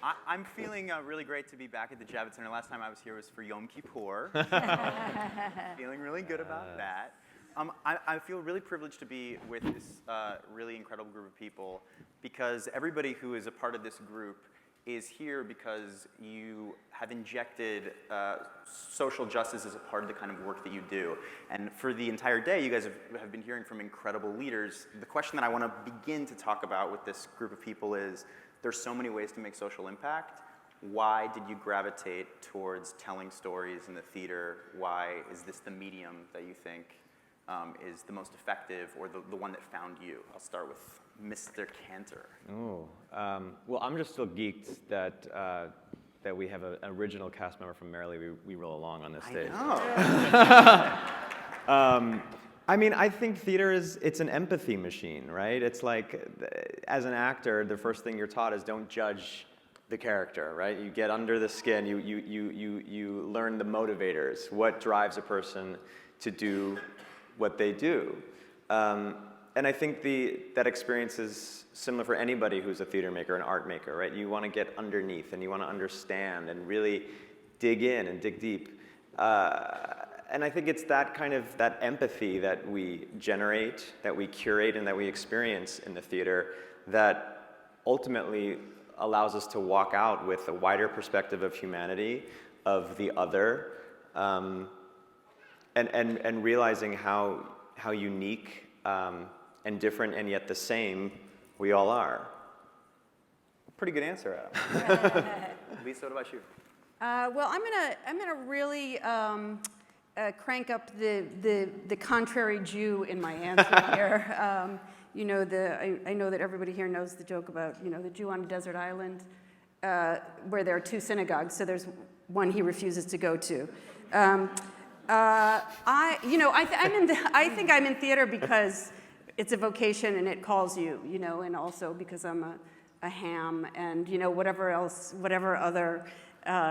I'm feeling really great to be back at the Javits Center. Last time I was here was for Yom Kippur. Feeling really good about that. I feel really privileged to be with this really incredible group of people because everybody who is a part of this group is here because you have injected social justice as a part of the kind of work that you do. And for the entire day, you guys have been hearing from incredible leaders. The question that I want to begin to talk about with this group of people is, there's so many ways to make social impact. Why did you gravitate towards telling stories in the theater? Why is this the medium that you think is the most effective or the one that found you? I'll start with Mr. Kantor. Oh, well, I'm just still geeked that that we have an original cast member from Merrily We Roll Along on this stage. I know. I mean, I think theater it's an empathy machine, right? It's like, as an actor, the first thing you're taught is don't judge the character, right? You get under the skin, you learn the motivators, what drives a person to do what they do. And I think that experience is similar for anybody who's a theater maker, an art maker, right? You want to get underneath and you want to understand and really dig in and dig deep. And I think it's that kind of, that empathy that we generate, that we curate, and that we experience in the theater that ultimately allows us to walk out with a wider perspective of humanity, of the other, and realizing how unique and different and yet the same we all are. Pretty good answer, Adam. Lisa, what about you? Well, I'm gonna really crank up the contrary Jew in my answer here. You know, I know that everybody here knows the joke about, you know, the Jew on a desert island where there are two synagogues, so there's one he refuses to go to. I think I'm in theater because it's a vocation and it calls you, you know, and also because I'm a ham and, you know, whatever other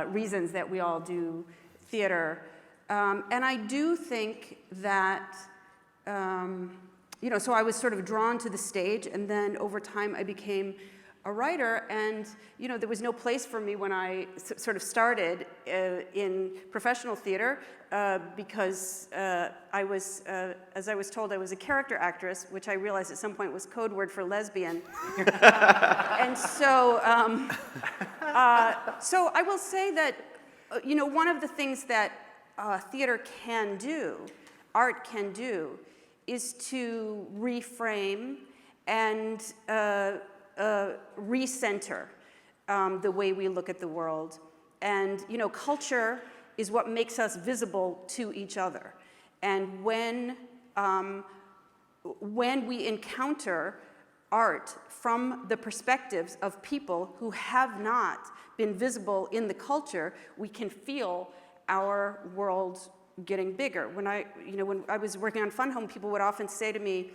reasons that we all do theater. And I do think that, you know, so I was sort of drawn to the stage, and then over time I became a writer, and, you know, there was no place for me when I sort of started in professional theater because I was, as I was told, I was a character actress, which I realized at some point was code word for lesbian. And so, so I will say that, you know, one of the things that theater can do, art can do, is to reframe and recenter the way we look at the world. And, you know, culture is what makes us visible to each other. And when we encounter art from the perspectives of people who have not been visible in the culture, we can feel our world getting bigger. When I was working on Fun Home, people would often say to me,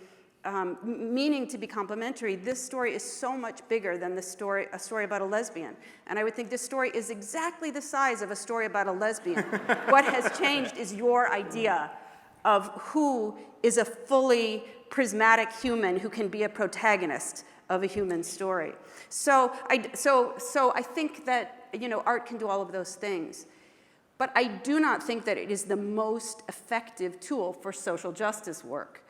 meaning to be complimentary, this story is so much bigger than a story about a lesbian. And I would think this story is exactly the size of a story about a lesbian. What has changed is your idea of who is a fully prismatic human who can be a protagonist of a human story. So I think that, you know, art can do all of those things. But I do not think that it is the most effective tool for social justice work.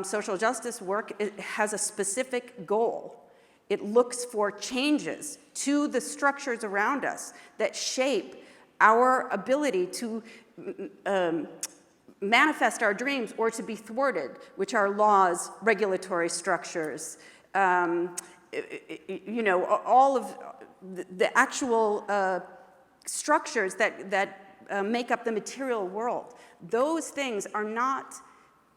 Social justice work, it has a specific goal. It looks for changes to the structures around us that shape our ability to manifest our dreams or to be thwarted, which are laws, regulatory structures, you know, all of the actual structures that make up the material world. Those things are not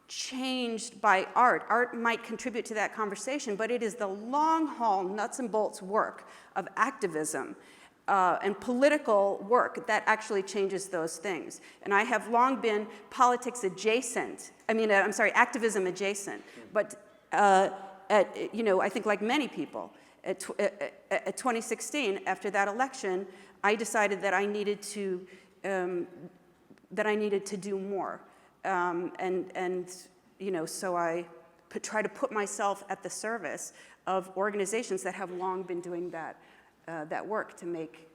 changed by art. Art might contribute to that conversation, but it is the long haul, nuts and bolts work of activism and political work that actually changes those things. And I have long been politics adjacent. Activism adjacent. But you know, I think like many people, at 2016, after that election, I decided that I needed to do more. And you know, so I try to put myself at the service of organizations that have long been doing that. that work to make,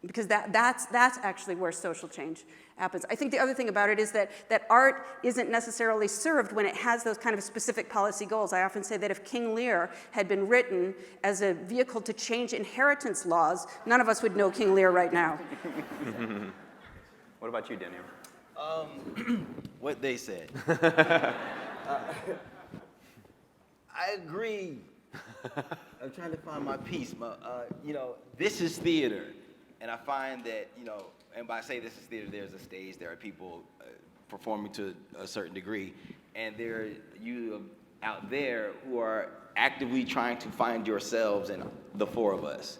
because that's actually where social change happens. I think the other thing about it is that art isn't necessarily served when it has those kind of specific policy goals. I often say that if King Lear had been written as a vehicle to change inheritance laws, none of us would know King Lear right now. What about you, Daniel? What they said. I agree. I'm trying to find my piece. You know, this is theater. And I find that, you know, and by say this is theater, there's a stage, there are people performing to a certain degree. And there are you out there who are actively trying to find yourselves in the four of us,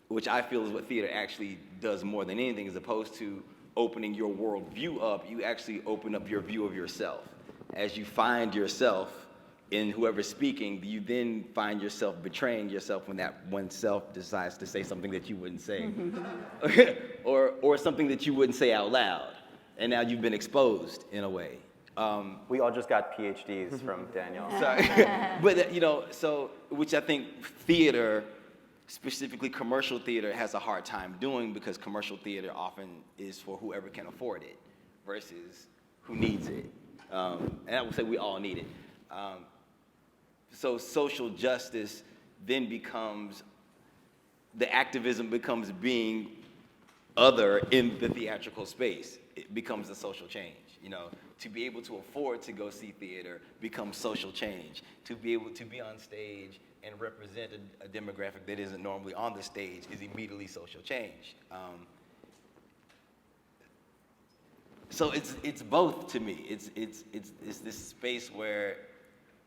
which I feel is what theater actually does more than anything, as opposed to opening your world view up. You actually open up your view of yourself. As you find yourself in whoever's speaking, you then find yourself betraying yourself when that one self decides to say something that you wouldn't say, or something that you wouldn't say out loud, and now you've been exposed in a way. We all just got PhDs from Daniel. Sorry. But you know, so which I think theater, specifically commercial theater, has a hard time doing, because commercial theater often is for whoever can afford it versus who needs it. And I would say we all need it. So social justice then becomes, the activism becomes being other in the theatrical space. It becomes a social change, you know. To be able to afford to go see theater becomes social change. To be able to be on stage and represent a demographic that isn't normally on the stage is immediately social change. So it's both to me. It's this space where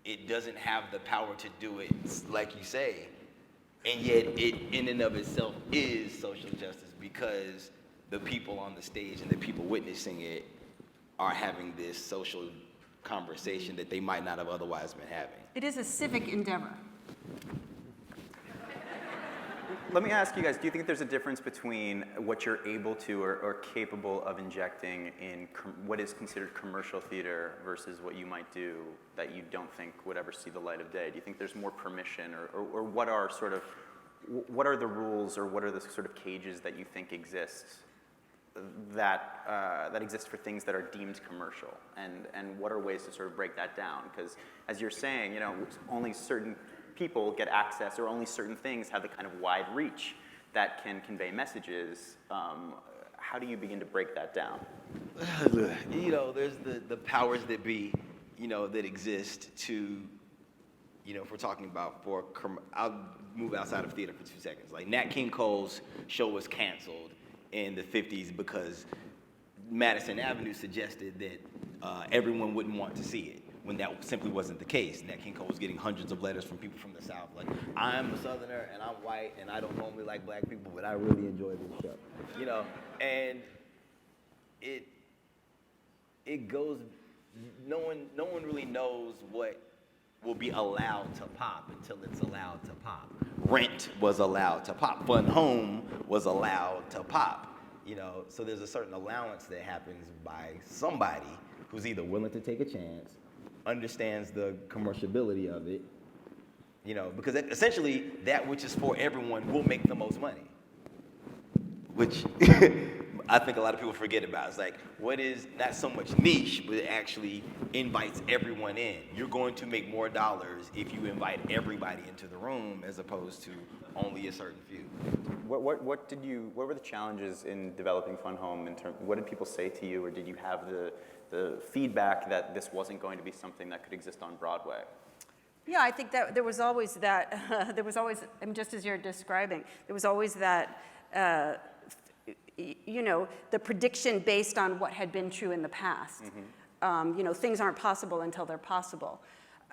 it doesn't have the power to do it, like you say, and yet it in and of itself is social justice, because the people on the stage and the people witnessing it are having this social conversation that they might not have otherwise been having. It is a civic endeavor. Let me ask you guys, do you think there's a difference between what you're able to or capable of injecting in what is considered commercial theater versus what you might do that you don't think would ever see the light of day? Do you think there's more permission, or what are the rules, or what are the sort of cages that you think exist that exist for things that are deemed commercial, and what are ways to sort of break that down? Because as you're saying, you know, only certain people get access, or only certain things have the kind of wide reach that can convey messages. How do you begin to break that down? You know, there's the powers that be, you know, that exist to, you know, if we're talking about I'll move outside of theater for 2 seconds. Like Nat King Cole's show was canceled in the 50s because Madison Avenue suggested that everyone wouldn't want to see it, when that simply wasn't the case. Nat King Cole was getting hundreds of letters from people from the South, like, I'm a Southerner and I'm white and I don't normally like black people, but I really enjoy this show, you know. And it goes, no one really knows what will be allowed to pop until it's allowed to pop. Rent was allowed to pop. Fun Home was allowed to pop, you know. So there's a certain allowance that happens by somebody who's either willing to take a chance, understands the commerciality of it, you know, because essentially that which is for everyone will make the most money, which I think a lot of people forget about. It's like, what is not so much niche, but it actually invites everyone in. You're going to make more dollars if you invite everybody into the room as opposed to only a certain few. What were the challenges in developing Fun Home? What did people say to you, or did you have the feedback that this wasn't going to be something that could exist on Broadway? Yeah, I think that there was always that, I mean, just as you're describing, there was always that, you know, the prediction based on what had been true in the past. Mm-hmm. You know, things aren't possible until they're possible.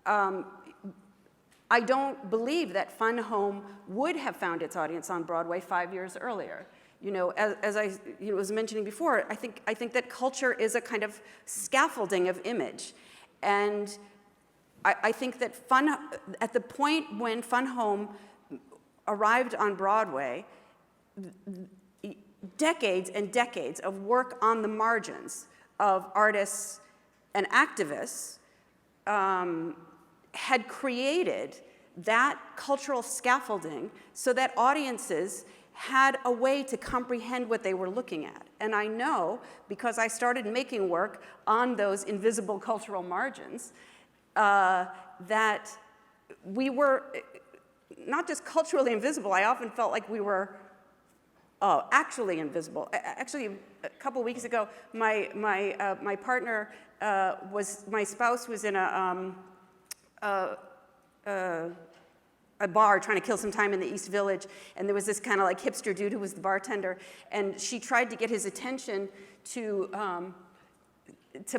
I don't believe that Fun Home would have found its audience on Broadway 5 years earlier. You know, as I was mentioning before, I think that culture is a kind of scaffolding of image. And I think that at the point when Fun Home arrived on Broadway, decades and decades of work on the margins of artists and activists had created that cultural scaffolding so that audiences had a way to comprehend what they were looking at. And I know, because I started making work on those invisible cultural margins, that we were not just culturally invisible, I often felt like we were actually invisible. Actually, a couple weeks ago, my partner my spouse was in a bar trying to kill some time in the East Village, and there was this kind of like hipster dude who was the bartender, and she tried to get his attention to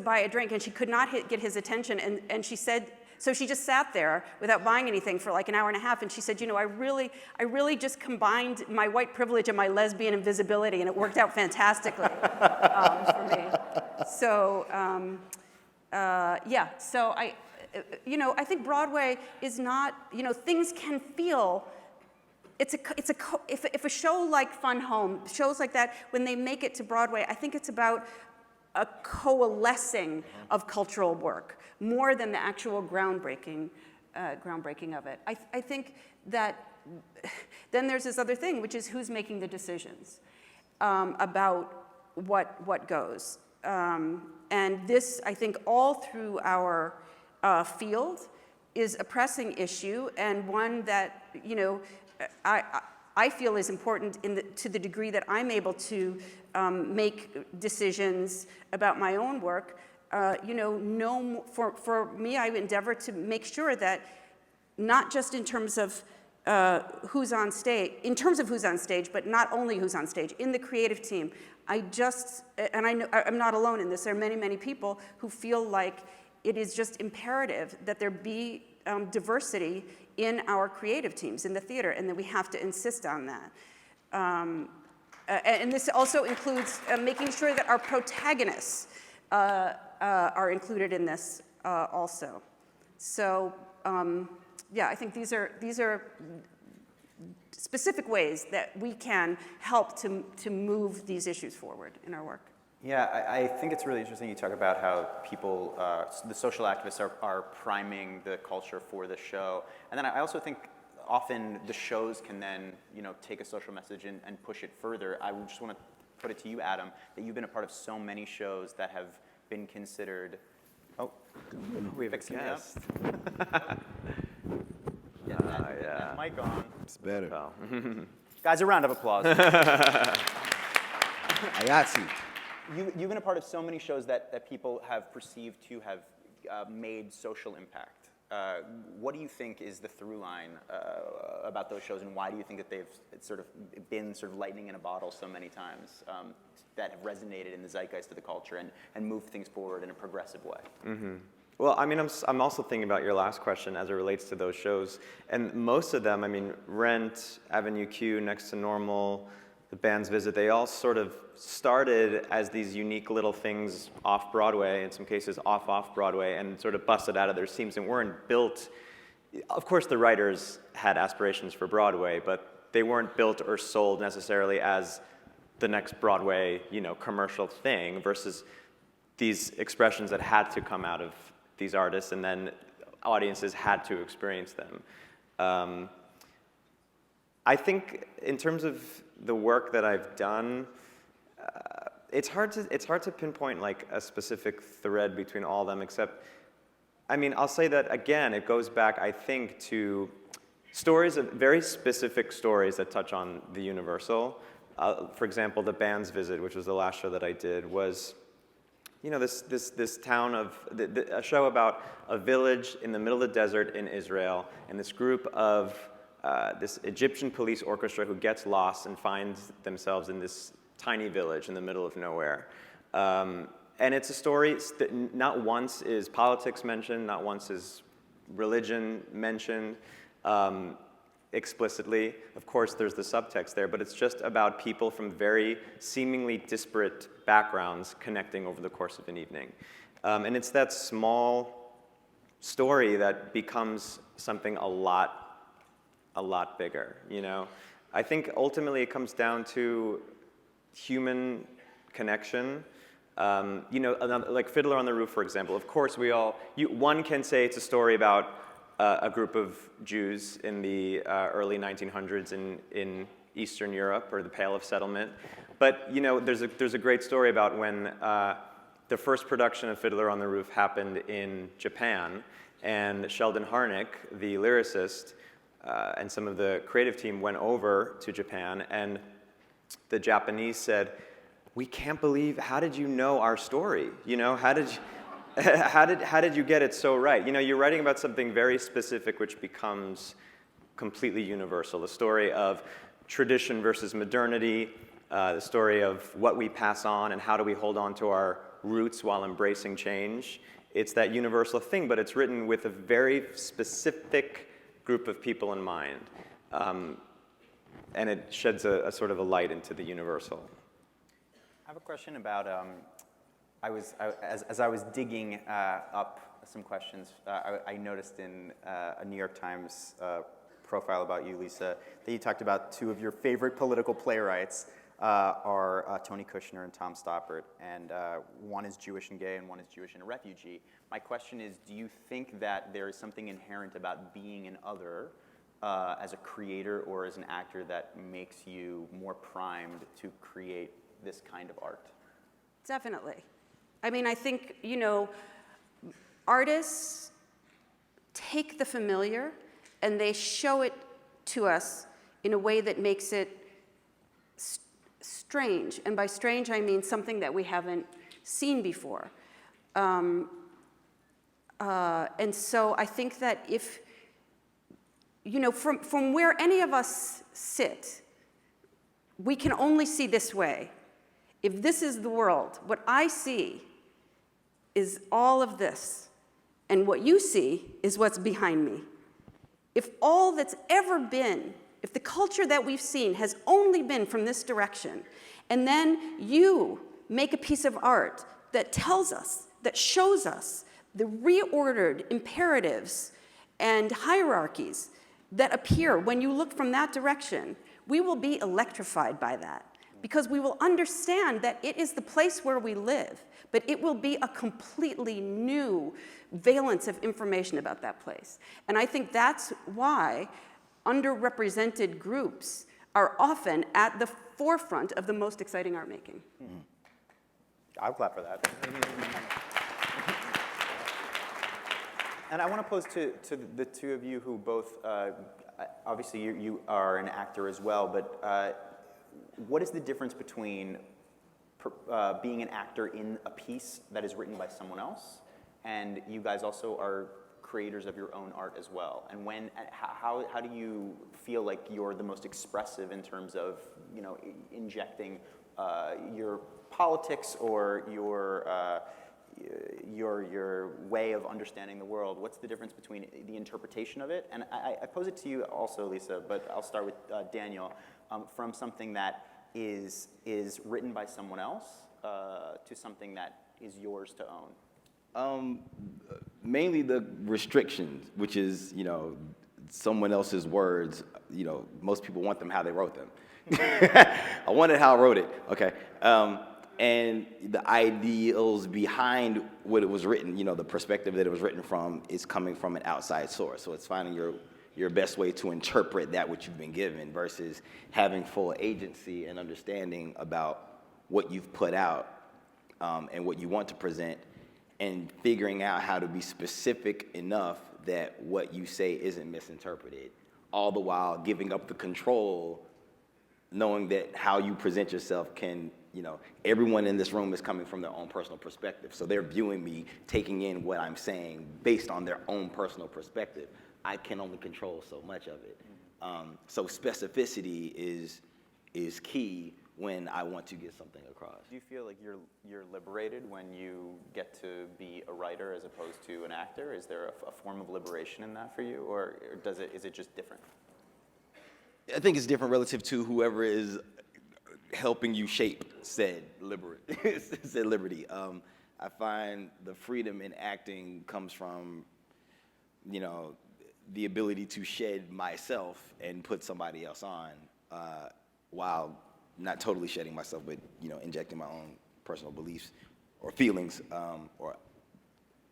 buy a drink, and she could not get his attention, and she said, so she just sat there without buying anything for like an hour and a half, and she said, you know, I really just combined my white privilege and my lesbian invisibility, and it worked out fantastically for me. So, yeah, so I think Broadway is not, things can feel, if a show like Fun Home, shows like that, when they make it to Broadway, I think it's about a coalescing of cultural work more than the actual groundbreaking of it. I think that then there's this other thing, which is who's making the decisions about what goes. And this, I think, all through our field is a pressing issue, and one that I feel is important to the degree that I'm able to make decisions about my own work. For me, I endeavor to make sure that not just in terms of who's on stage, but not only who's on stage, in the creative team. And I know I'm not alone in this. There are many, many people who feel like it is just imperative that there be diversity in our creative teams in the theater, and that we have to insist on that. And this also includes making sure that our protagonists are included in this also. So yeah, I think these are specific ways that we can help to move these issues forward in our work. Yeah, I think it's really interesting you talk about how people, the social activists are priming the culture for the show. And then I also think often the shows can then, take a social message and push it further. I just want to put it to you, Adam, that you've been a part of so many shows that have been considered, we have fixing a it up. guest. Get that mic on. It's better. Well. Guys, a round of applause. I got you. You've been a part of so many shows that people have perceived to have made social impact. What do you think is the through line about those shows, and why do you think that they've sort of been sort of lightning in a bottle so many times that have resonated in the zeitgeist of the culture and moved things forward in a progressive way? Mm-hmm. Well, I mean, I'm also thinking about your last question as it relates to those shows, and most of them, I mean, Rent, Avenue Q, Next to Normal, The Band's Visit, they all sort of started as these unique little things off Broadway, in some cases off Broadway, and sort of busted out of their seams and weren't built. Of course, the writers had aspirations for Broadway, but they weren't built or sold necessarily as the next Broadway, commercial thing, versus these expressions that had to come out of these artists, and then audiences had to experience them. I think in terms of the work that I've done, it's hard to pinpoint like a specific thread between all of them, except, I mean, I'll say that again, it goes back, I think, to stories, very specific stories that touch on the universal. For example, The Band's Visit, which was the last show that I did, was this town of, a show about a village in the middle of the desert in Israel, and this group of this Egyptian police orchestra who gets lost and finds themselves in this tiny village in the middle of nowhere. And it's a story that not once is politics mentioned, not once is religion mentioned explicitly. Of course, there's the subtext there, but it's just about people from very seemingly disparate backgrounds connecting over the course of an evening. And it's that small story that becomes something a lot bigger, I think ultimately it comes down to human connection. Like Fiddler on the Roof, for example. Of course, one can say it's a story about a group of Jews in the early 1900s in Eastern Europe, or the Pale of Settlement. But you know, there's a great story about when the first production of Fiddler on the Roof happened in Japan, and Sheldon Harnick, the lyricist, and some of the creative team went over to Japan, and the Japanese said, "We can't believe, how did you know our story? You know, how did you get it so right? You know, you're writing about something very specific which becomes completely universal. The story of tradition versus modernity, the story of what we pass on and how do we hold on to our roots while embracing change. It's that universal thing, but it's written with a very specific group of people in mind. And it sheds a sort of a light into the universal. I have a question about, as I was digging up some questions, I noticed in a New York Times profile about you, Lisa, that you talked about two of your favorite political playwrights are Tony Kushner and Tom Stoppard, and one is Jewish and gay and one is Jewish and a refugee. My question is, do you think that there is something inherent about being an other as a creator or as an actor that makes you more primed to create this kind of art? Definitely. I mean, I think, you know, artists take the familiar and they show it to us in a way that makes it strange. And by strange, I mean something that we haven't seen before. And so I think that if, you know, from where any of us sit, we can only see this way. If this is the world, what I see is all of this, and what you see is what's behind me. If all that's ever been, if the culture that we've seen has only been from this direction, and then you make a piece of art that tells us, that shows us the reordered imperatives and hierarchies that appear when you look from that direction, we will be electrified by that. Because we will understand that it is the place where we live, but it will be a completely new valence of information about that place. And I think that's why underrepresented groups are often at the forefront of the most exciting art making. Mm-hmm. I'll clap for that. And I want to pose to the two of you who both, obviously you are an actor as well, but what is the difference between being an actor in a piece that is written by someone else, and you guys also are creators of your own art as well? And how do you feel like you're the most expressive in terms of, you know, injecting your politics or your way of understanding the world? What's the difference between the interpretation of it? And I pose it to you also, Lisa, but I'll start with Daniel. From something that is written by someone else to something that is yours to own? Mainly the restrictions, which is, you know, someone else's words. You know, most people want them how they wrote them. I want it how I wrote it, okay. And the ideals behind what it was written, you know, the perspective that it was written from is coming from an outside source. So it's finding your best way to interpret that which you've been given versus having full agency and understanding about what you've put out and what you want to present, and figuring out how to be specific enough that what you say isn't misinterpreted, all the while giving up the control, knowing that how you present yourself can, you know, everyone in this room is coming from their own personal perspective. So they're viewing me, taking in what I'm saying based on their own personal perspective. I can only control so much of it. So specificity is key when I want to get something across. Do you feel like you're liberated when you get to be a writer as opposed to an actor? Is there a form of liberation in that for you, or is it just different? I think it's different relative to whoever is helping you shape said liberty. I find the freedom in acting comes from, you know, the ability to shed myself and put somebody else on, while not totally shedding myself, but, you know, injecting my own personal beliefs or feelings or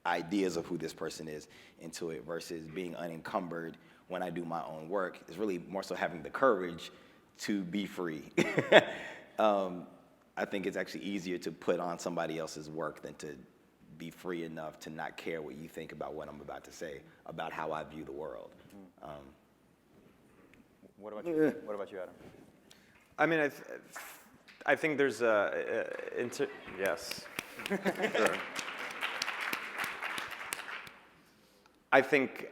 ideas of who this person is into it versus being unencumbered when I do my own work. It's really more so having the courage to be free. I think it's actually easier to put on somebody else's work than to be free enough to not care what you think about what I'm about to say, about how I view the world. What about you? What about you, Adam? I mean, I think there's yes. Sure. I think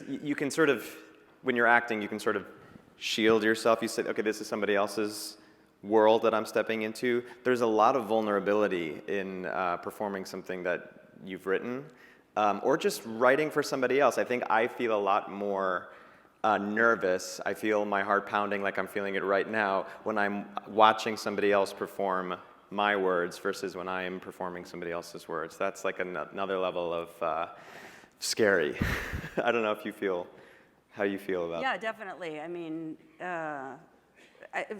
you can sort of, when you're acting, you can sort of shield yourself. You say, okay, this is somebody else's world that I'm stepping into. There's a lot of vulnerability in performing something that you've written, or just writing for somebody else. I think I feel a lot more nervous. I feel my heart pounding like I'm feeling it right now when I'm watching somebody else perform my words versus when I am performing somebody else's words. That's like another level of scary. I don't know if you feel, how you feel about Yeah, definitely. I mean,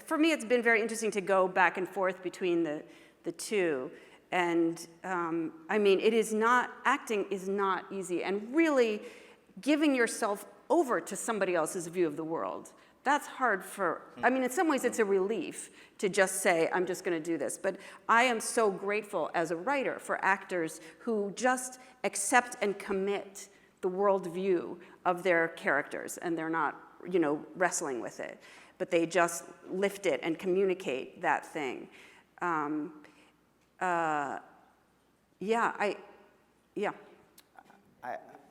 for me, it's been very interesting to go back and forth between the two. And I mean, acting is not easy. And really giving yourself over to somebody else's view of the world, that's hard I mean, in some ways it's a relief to just say, I'm just gonna do this. But I am so grateful as a writer for actors who just accept and commit the worldview of their characters, and they're not, wrestling with it, but they just lift it and communicate that thing. I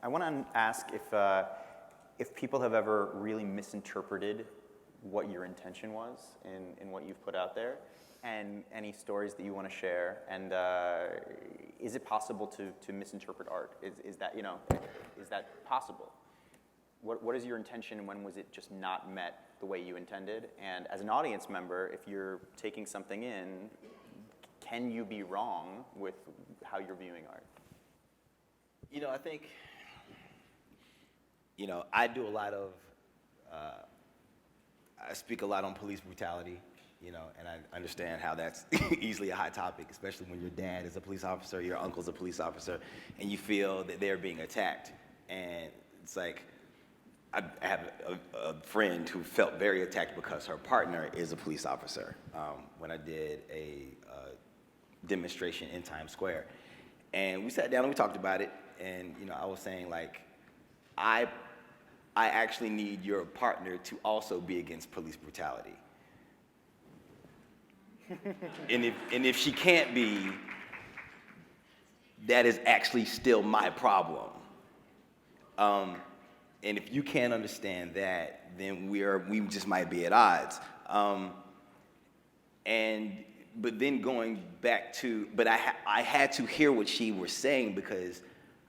want to ask if people have ever really misinterpreted what your intention was in what you've put out there, and any stories that you want to share. And is it possible to misinterpret art? Is that is that possible? What is your intention, and when was it just not met the way you intended? And as an audience member, if you're taking something in, can you be wrong with how you're viewing art? I think, I do a lot of, I speak a lot on police brutality, and I understand how that's easily a hot topic, especially when your dad is a police officer, your uncle's a police officer, and you feel that they're being attacked. And it's like, I have a friend who felt very attacked because her partner is a police officer when I did a demonstration in Times Square. And we sat down and we talked about it, and I was saying, like, I actually need your partner to also be against police brutality. and if she can't be, that is actually still my problem. And if you can't understand that, then we just might be at odds. But then going back to, I had to hear what she was saying because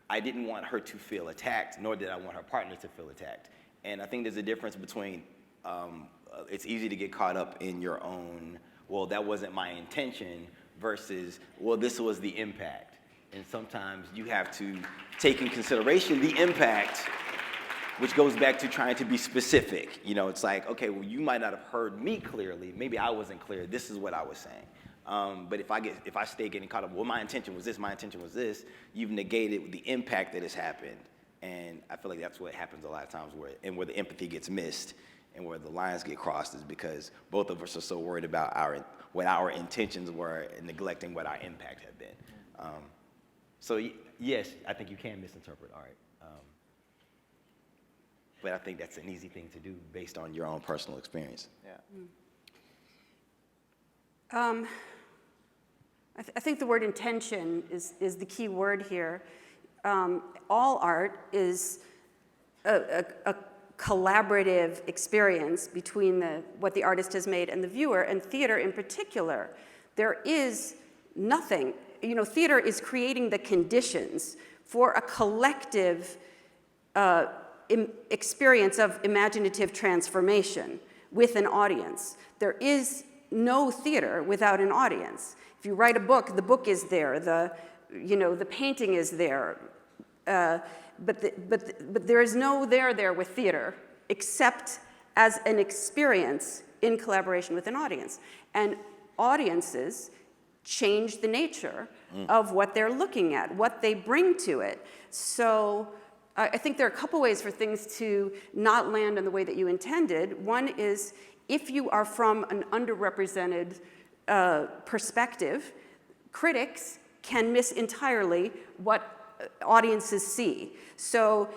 I didn't want her to feel attacked, nor did I want her partner to feel attacked. And I think there's a difference between, it's easy to get caught up in your own, well, that wasn't my intention, versus, well, this was the impact. And sometimes you have to take in consideration the impact, which goes back to trying to be specific. It's like, okay, well, you might not have heard me clearly. Maybe I wasn't clear. This is what I was saying. But if I stay getting caught up, well, my intention was this, my intention was this, you've negated the impact that has happened. And I feel like that's what happens a lot of times where the empathy gets missed and where the lines get crossed, is because both of us are so worried about what our intentions were and neglecting what our impact had been. So yes, I think you can misinterpret art. But I think that's an easy thing to do based on your own personal experience. Yeah. I think the word intention is the key word here. All art is a collaborative experience between what the artist has made and the viewer, and theater in particular. There is nothing, theater is creating the conditions for a collective experience of imaginative transformation with an audience. There is no theater without an audience. If you write a book, the book is there, the painting is there, but there is no there with theater except as an experience in collaboration with an audience. And audiences change the nature of what they're looking at, what they bring to it. So I think there are a couple ways for things to not land in the way that you intended. One is if you are from an underrepresented perspective, critics can miss entirely what audiences see. So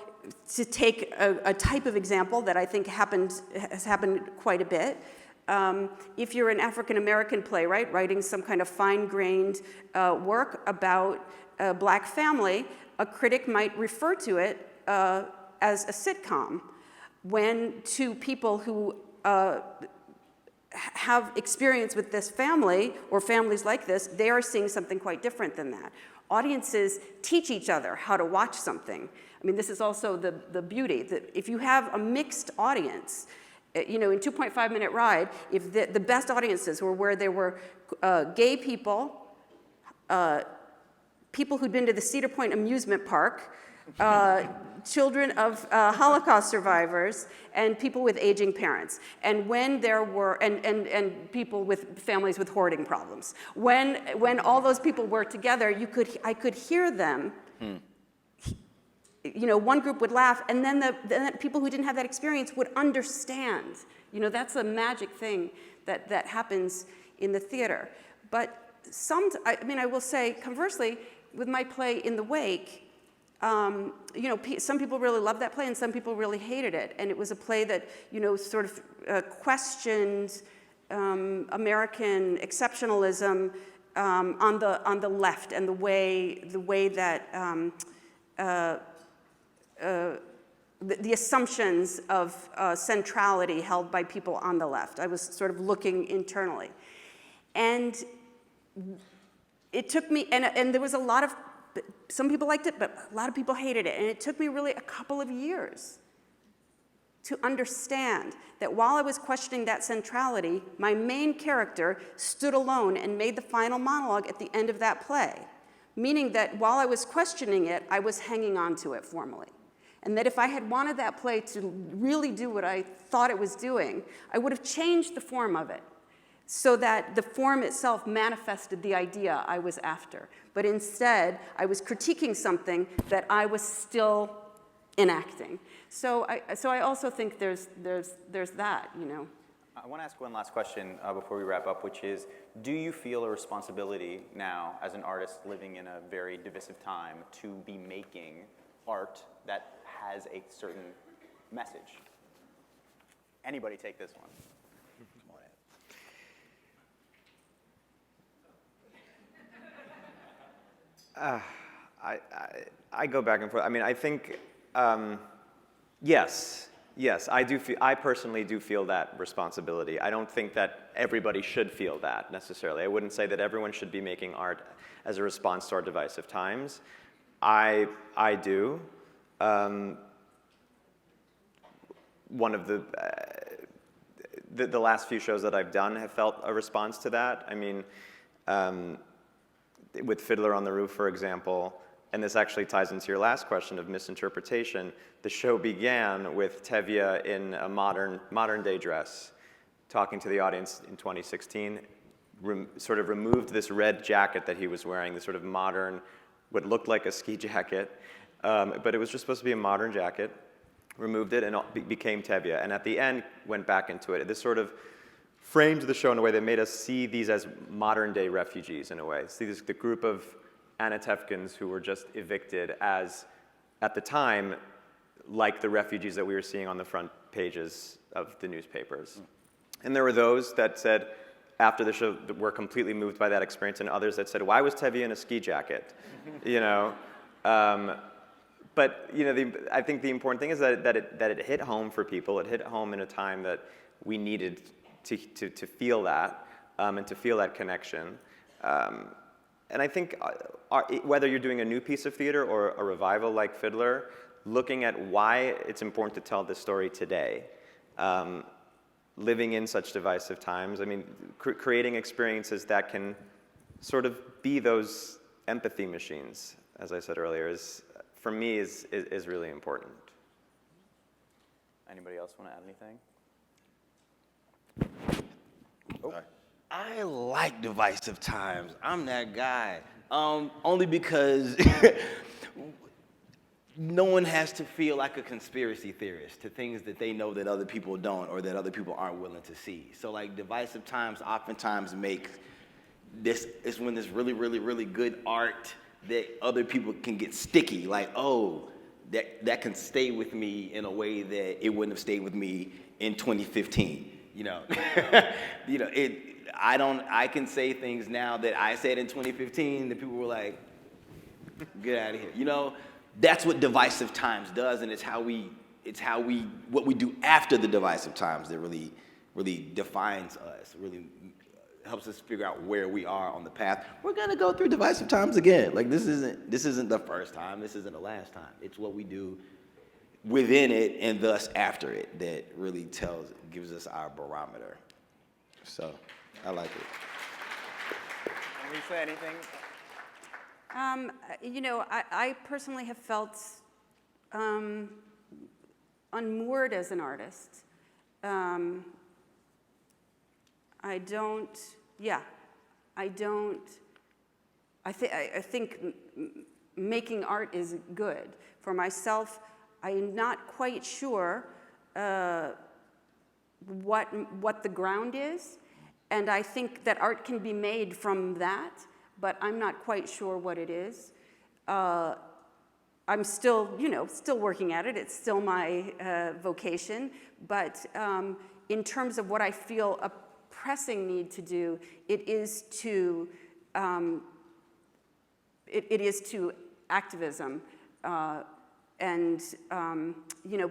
to take a type of example that I think has happened quite a bit, if you're an African-American playwright writing some kind of fine-grained work about a black family, a critic might refer to it as a sitcom, when to people who have experience with this family or families like this, they are seeing something quite different than that. Audiences teach each other how to watch something. I mean, this is also the beauty, that if you have a mixed audience, you know, in 2.5 Minute Ride, if the best audiences were where there were gay people, people who'd been to the Cedar Point amusement park, children of Holocaust survivors, and people with aging parents. And when there were, and people with families with hoarding problems. When all those people were together, I could hear them. You know, one group would laugh, and then the people who didn't have that experience would understand. You know, that's a magic thing that happens in the theater. But I will say, conversely, with my play In the Wake, you know, some people really loved that play and some people really hated it. And it was a play that, you know, sort of questioned American exceptionalism on the left, and the way that the assumptions of centrality held by people on the left. I was sort of looking internally. And it took me, and there was a lot of, some people liked it, but a lot of people hated it. And it took me really a couple of years to understand that while I was questioning that centrality, my main character stood alone and made the final monologue at the end of that play. Meaning that while I was questioning it, I was hanging on to it formally. And that if I had wanted that play to really do what I thought it was doing, I would have changed the form of it so that the form itself manifested the idea I was after. But instead, I was critiquing something that I was still enacting. So I also think there's that, you know. I want to ask one last question before we wrap up, which is, do you feel a responsibility now as an artist living in a very divisive time to be making art that has a certain message? Anybody take this one? I go back and forth. I mean, I think, yes, I personally do feel that responsibility. I don't think that everybody should feel that necessarily. I wouldn't say that everyone should be making art as a response to our divisive times. I do. One of the last few shows that I've done have felt a response to that. I mean, with Fiddler on the Roof, for example, and this actually ties into your last question of misinterpretation, the show began with Tevye in a modern day dress, talking to the audience in 2016, sort of removed this red jacket that he was wearing, this sort of modern, what looked like a ski jacket, but it was just supposed to be a modern jacket, removed it, and it became Tevye. And at the end, went back into it. This sort of framed the show in a way that made us see these as modern-day refugees, in a way. See the group of Anatefkans who were just evicted as, at the time, like the refugees that we were seeing on the front pages of the newspapers. And there were those that said, after the show, that were completely moved by that experience, and others that said, why was Tevye in a ski jacket? You know? But you know, I think the important thing is that it hit home for people. It hit home in a time that we needed to feel that, and to feel that connection. And I think whether you're doing a new piece of theater or a revival like Fiddler, looking at why it's important to tell this story today, living in such divisive times, I mean, creating experiences that can sort of be those empathy machines, as I said earlier, for me is really important. Anybody else want to add anything? I I like divisive times. I'm that guy. Only because no one has to feel like a conspiracy theorist to things that they know that other people don't or that other people aren't willing to see. So like divisive times oftentimes make this, is when there's really, really, really good art that other people can get sticky. Like, oh, that can stay with me in a way that it wouldn't have stayed with me in 2015, you know? You know, I can say things now that I said in 2015 that people were like, get out of here, you know? That's what divisive times does, and what we do after the divisive times that really, really defines us, really helps us figure out where we are on the path. We're gonna go through divisive times again. Like this isn't the first time, this isn't the last time. It's what we do within it and thus after it that really gives us our barometer. So, I like it. And Lisa, anything? You know, I personally have felt unmoored as an artist. I think making art is good. For myself, I'm not quite sure what the ground is, and I think that art can be made from that, but I'm not quite sure what it is. I'm still, you know, still working at it. It's still my vocation, but in terms of what I feel a pressing need to do, it is to activism, and you know,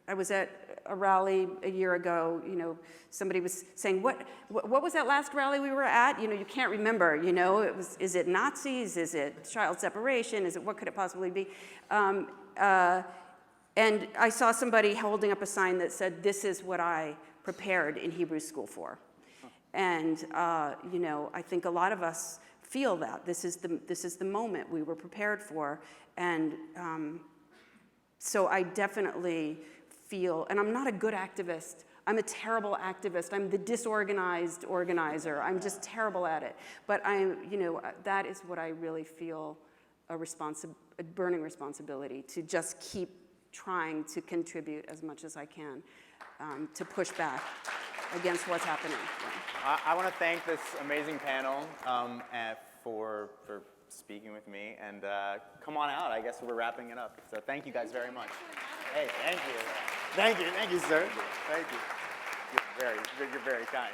I was at a rally a year ago. You know, somebody was saying, "What was that last rally we were at?" You know, you can't remember. You know, is it Nazis? Is it child separation? Is it what could it possibly be? And I saw somebody holding up a sign that said, "This is what I prepared in Hebrew school for." And you know, I think a lot of us feel that this is the moment we were prepared for, and so I definitely feel, and I'm not a good activist. I'm a terrible activist. I'm the disorganized organizer. I'm just terrible at it. But you know, that is what I really feel a burning responsibility to just keep trying to contribute as much as I can to push back against what's happening. I want to thank this amazing panel for speaking with me, and come on out. I guess we're wrapping it up. So thank you guys very much. Hey, thank you, sir. Thank you, sir. Thank you. You're very kind.